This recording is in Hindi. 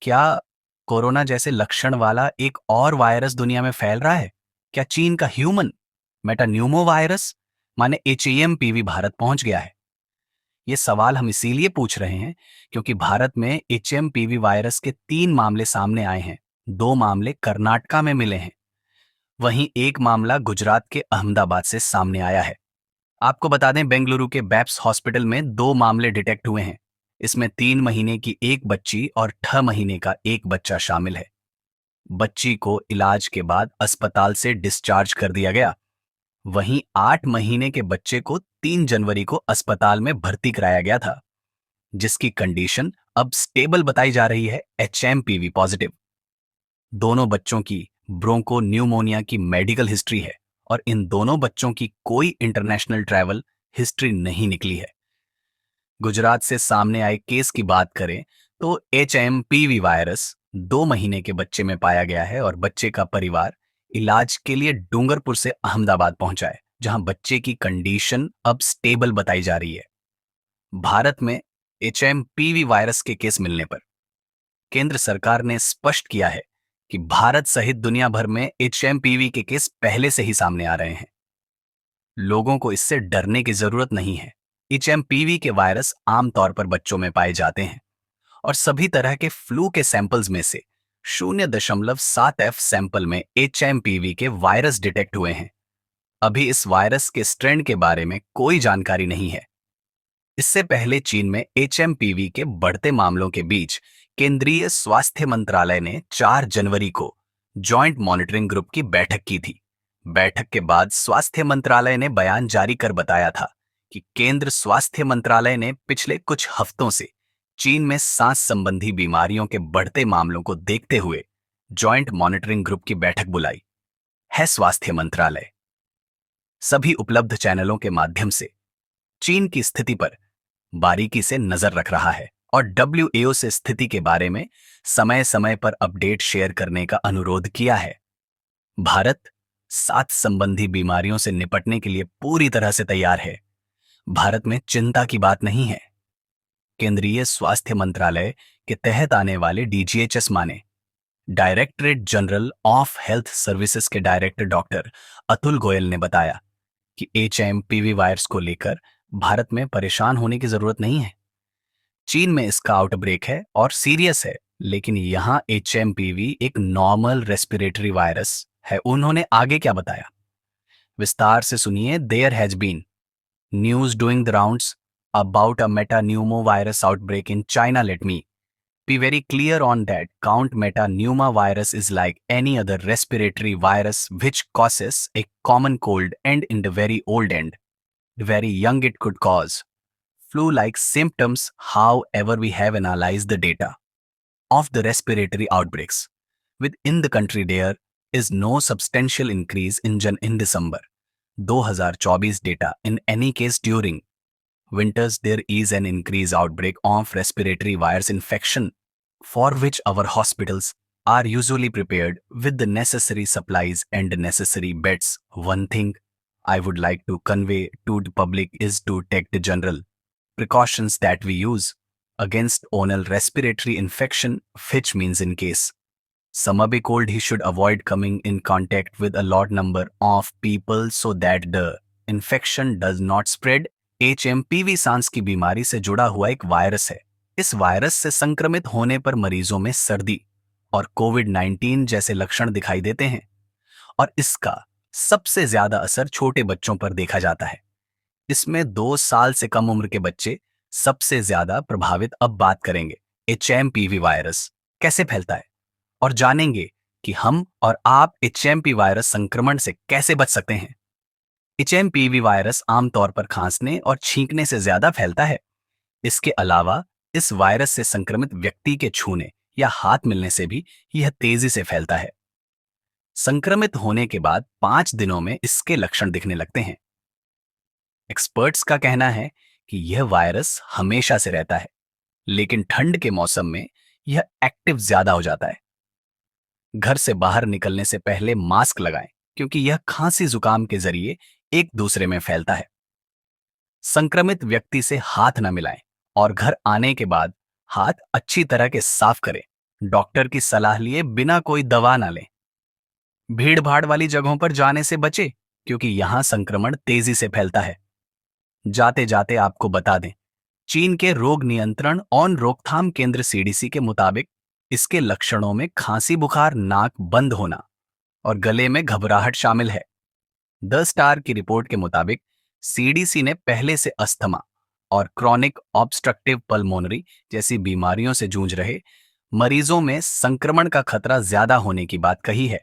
क्या कोरोना जैसे लक्षण वाला एक और वायरस दुनिया में फैल रहा है? क्या चीन का ह्यूमन मेटान्यूमो वायरस माने एचएमपीवी भारत पहुंच गया है? ये सवाल हम इसीलिए पूछ रहे हैं क्योंकि भारत में एचएमपीवी वायरस के 3 मामले सामने आए हैं। 2 मामले कर्नाटका में मिले हैं, वहीं एक मामला गुजरात के अहमदाबाद से सामने आया है। आपको बता दें, बेंगलुरु के बैप्स हॉस्पिटल में 2 मामले डिटेक्ट हुए हैं। इसमें 3 महीने की एक बच्ची और 6 महीने का एक बच्चा शामिल है। बच्ची को इलाज के बाद अस्पताल से डिस्चार्ज कर दिया गया। वहीं 8 महीने के बच्चे को 3 जनवरी को अस्पताल में भर्ती कराया गया था, जिसकी कंडीशन अब स्टेबल बताई जा रही है, एचएमपीवी पॉजिटिव। दोनों बच्चों की ब्रोंको न्यूमोनिया की मेडिकल हिस्ट्री है और इन दोनों बच्चों की कोई इंटरनेशनल ट्रैवल हिस्ट्री नहीं निकली है। गुजरात से सामने आए केस की बात करें तो एचएमपीवी वायरस 2 महीने के बच्चे में पाया गया है और बच्चे का परिवार इलाज के लिए डूंगरपुर से अहमदाबाद पहुंचा है, जहां बच्चे की कंडीशन अब स्टेबल बताई जा रही है। भारत में एचएमपीवी वायरस के केस मिलने पर केंद्र सरकार ने स्पष्ट किया है कि भारत सहित दुनिया भर में एचएमपीवी के केस पहले से ही सामने आ रहे हैं। लोगों को इससे डरने की जरूरत नहीं है। एचएमपीवी के वायरस आमतौर पर बच्चों में पाए जाते हैं और सभी तरह के फ्लू के सैंपल्स में से 0.7 सैंपल में एचएमपीवी के वायरस डिटेक्ट हुए हैं। अभी इस वायरस के स्ट्रेन के बारे में कोई जानकारी नहीं है। इससे पहले चीन में एचएमपीवी के बढ़ते मामलों के बीच केंद्रीय स्वास्थ्य मंत्रालय ने 4 जनवरी को जॉइंट मॉनिटरिंग ग्रुप की बैठक की थी। बैठक के बाद स्वास्थ्य मंत्रालय ने बयान जारी कर बताया था कि केंद्र स्वास्थ्य मंत्रालय ने पिछले कुछ हफ्तों से चीन में सांस संबंधी बीमारियों के बढ़ते मामलों को देखते हुए जॉइंट मॉनिटरिंग ग्रुप की बैठक बुलाई है। स्वास्थ्य मंत्रालय सभी उपलब्ध चैनलों के माध्यम से चीन की स्थिति पर बारीकी से नजर रख रहा है और डब्ल्यूएओ से स्थिति के बारे में समय समय पर अपडेट शेयर करने का अनुरोध किया है। भारत सांस संबंधी बीमारियों से निपटने के लिए पूरी तरह से तैयार है। भारत में चिंता की बात नहीं है। केंद्रीय स्वास्थ्य मंत्रालय के तहत आने वाले डीजीएचएस माने directorate general of health services के डायरेक्टर डॉक्टर अतुल गोयल ने बताया कि एचएमपीवी वायरस को लेकर भारत में परेशान होने की जरूरत नहीं है। चीन में इसका आउटब्रेक है और सीरियस है, लेकिन यहां एचएमपीवी एक नॉर्मल रेस्पिरेटरी वायरस है। उन्होंने आगे क्या बताया, विस्तार से सुनिए। There has been news doing the rounds about a metapneumovirus outbreak in China. Let me be very clear on that. Count metapneumovirus is like any other respiratory virus which causes a common cold, and in the very old and very young it could cause flu-like symptoms. However, we have analyzed the data of the respiratory outbreaks within the country. There is no substantial increase in December 2024 data. In any case, during winters there is an increased outbreak of respiratory virus infection, for which our hospitals are usually prepared with the necessary supplies and the necessary beds. One thing I would like to convey to the public is to take the general precautions that we use against oral respiratory infection, which means in case summer be cold, he should avoid coming in contact with a large number of people so that the infection does not spread. HMPV सांस की बीमारी से जुड़ा हुआ एक वायरस है। इस वायरस से संक्रमित होने पर मरीजों में सर्दी और कोविड-19 जैसे लक्षण दिखाई देते हैं और इसका सबसे ज्यादा असर छोटे बच्चों पर देखा जाता है। इसमें 2 साल से कम उम्र के बच्चे सबसे ज्यादा प्रभावित। अब बात करेंगे एचएमपीवी वायरस कैसे फैलता है और जानेंगे कि हम और आप एचएमपी वायरस संक्रमण से कैसे बच सकते हैं। एचएमपीवी वायरस आमतौर पर खांसने और छींकने से ज्यादा फैलता है। इसके अलावा इस वायरस से संक्रमित व्यक्ति के छूने या हाथ मिलने से भी यह तेजी से फैलता है। संक्रमित होने के बाद 5 दिनों में इसके लक्षण दिखने लगते हैं। एक्सपर्ट्स का कहना है कि यह वायरस हमेशा से रहता है, लेकिन ठंड के मौसम में यह एक्टिव ज्यादा हो जाता है। घर से बाहर निकलने से पहले मास्क लगाएं, क्योंकि यह खांसी जुकाम के जरिए एक दूसरे में फैलता है। संक्रमित व्यक्ति से हाथ न मिलाएं और घर आने के बाद हाथ अच्छी तरह के साफ करें। डॉक्टर की सलाह लिए बिना कोई दवा ना लें। भीड़ भाड़ वाली जगहों पर जाने से बचे, क्योंकि यहां संक्रमण तेजी से फैलता है। जाते जाते आपको बता दें, चीन के रोग नियंत्रण और रोकथाम केंद्र सीडीसी के मुताबिक इसके लक्षणों में खांसी, बुखार, नाक बंद होना और गले में घबराहट शामिल है। द स्टार की रिपोर्ट के मुताबिक सीडीसी ने पहले से अस्थमा और क्रॉनिक ऑब्स्ट्रक्टिव पल्मोनरी जैसी बीमारियों से जूझ रहे मरीजों में संक्रमण का खतरा ज्यादा होने की बात कही है।